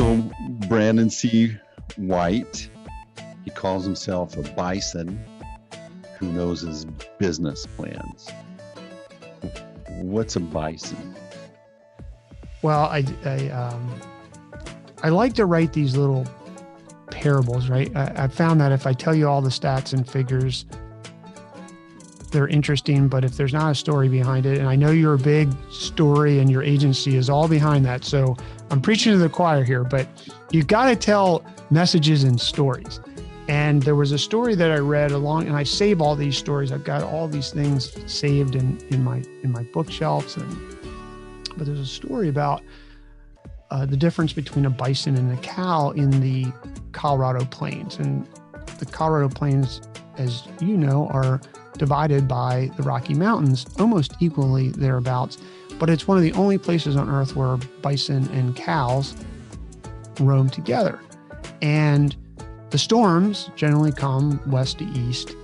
So Brandon C. White, he calls himself a bison who knows his business plans. What's a bison? Well, I like to write these little parables, right? I found that if I tell you all the stats and figures, they're interesting, but if there's not a story behind it, and I know you're a big story and your agency is all behind that, so I'm preaching to the choir here, but you've got to tell messages and stories. And there was a story that I read along, and I save all these stories. I've got all these things saved in my bookshelves, but there's a story about the difference between a bison and a cow in the Colorado Plains. And the Colorado Plains, as you know, are divided by the Rocky Mountains almost equally thereabouts, but it's one of the only places on earth where bison and cows roam together. And the storms generally come west to east.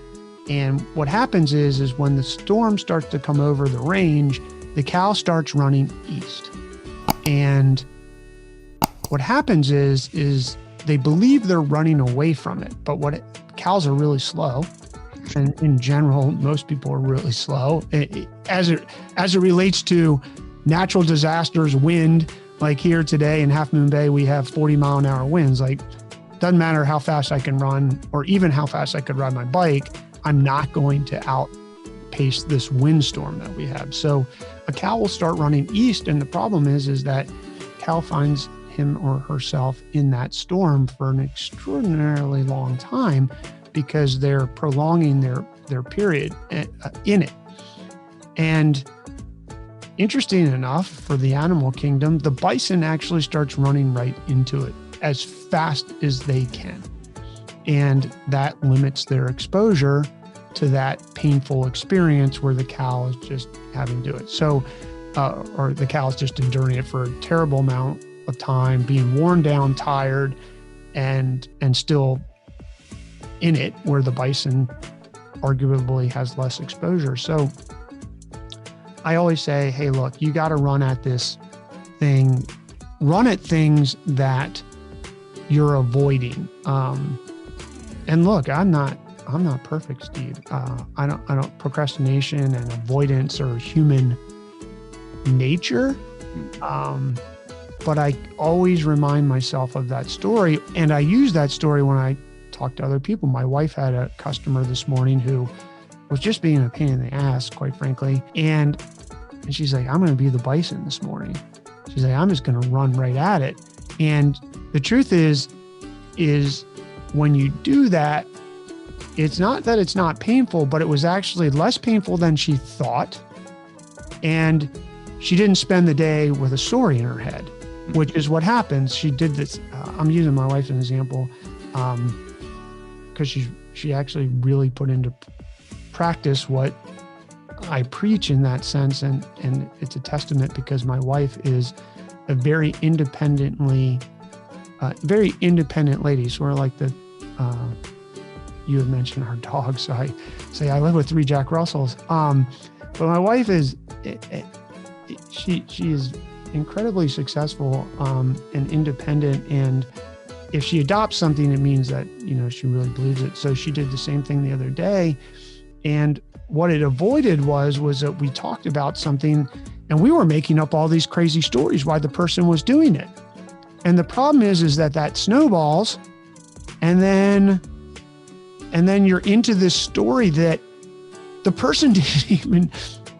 And what happens is when the storm starts to come over the range, the cow starts running east. And what happens is they believe they're running away from it, but cows are really slow. And in general, most people are really slow. As it relates to natural disasters, wind, like here today in Half Moon Bay, we have 40-mile-an-hour winds. Like, doesn't matter how fast I can run or even how fast I could ride my bike, I'm not going to outpace this windstorm that we have. So a cow will start running east, and the problem is that cow finds him or herself in that storm for an extraordinarily long time because they're prolonging their period in it. And interesting enough, for the animal kingdom, the bison actually starts running right into it as fast as they can. And that limits their exposure to that painful experience where the cow is just having to do it. So, or the cow is just enduring it for a terrible amount of time, being worn down, tired, and still in it, where the bison arguably has less exposure. So I always say, hey, look, you got to run at this thing, run at things that you're avoiding. And look, I'm not perfect, Steve. I don't procrastination and avoidance are human nature. But I always remind myself of that story. And I use that story when I talk to other people. My wife had a customer this morning who was just being a pain in the ass, quite frankly. And she's like, I'm going to be the bison this morning. She's like, I'm just going to run right at it. And the truth is when you do that, it's not that it's not painful, but it was actually less painful than she thought. And she didn't spend the day with a story in her head, which is what happens. She did this. I'm using my wife as an example because she actually really put into practice what I preach in that sense. And it's a testament because my wife is a very independent lady. Sort of like you had mentioned our dogs. So I say I live with 3 Jack Russells. But my wife is, she is incredibly successful and independent. And if she adopts something, it means that, she really believes it. So she did the same thing the other day. And what it avoided was that we talked about something and we were making up all these crazy stories why the person was doing it. And the problem is that snowballs, and then you're into this story that the person didn't even,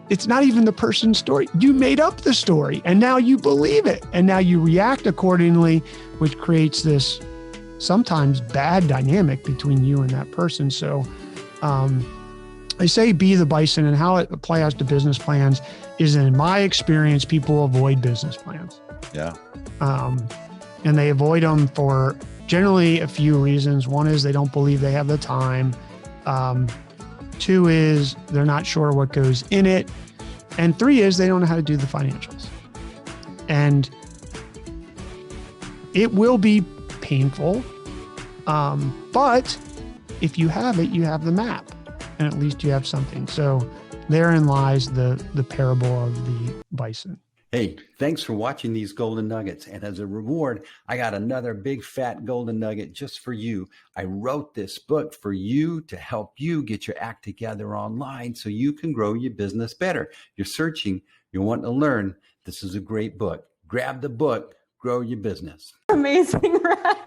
it's not even the person's story. You made up the story and now you believe it. And now you react accordingly, which creates this sometimes bad dynamic between you and that person. So I say be the bison, and how it applies to business plans is, in my experience, people avoid business plans. Yeah. And they avoid them for generally a few reasons. One is they don't believe they have the time. 2 is they're not sure what goes in it. And 3 is they don't know how to do the financials. And it will be painful. But if you have it, you have the map, and at least you have something. So therein lies the parable of the bison. Hey, thanks for watching these Golden Nuggets. And as a reward, I got another big fat Golden Nugget just for you. I wrote this book for you to help you get your act together online so you can grow your business better. You're searching, you're wanting to learn. This is a great book. Grab the book, grow your business. Amazing, right?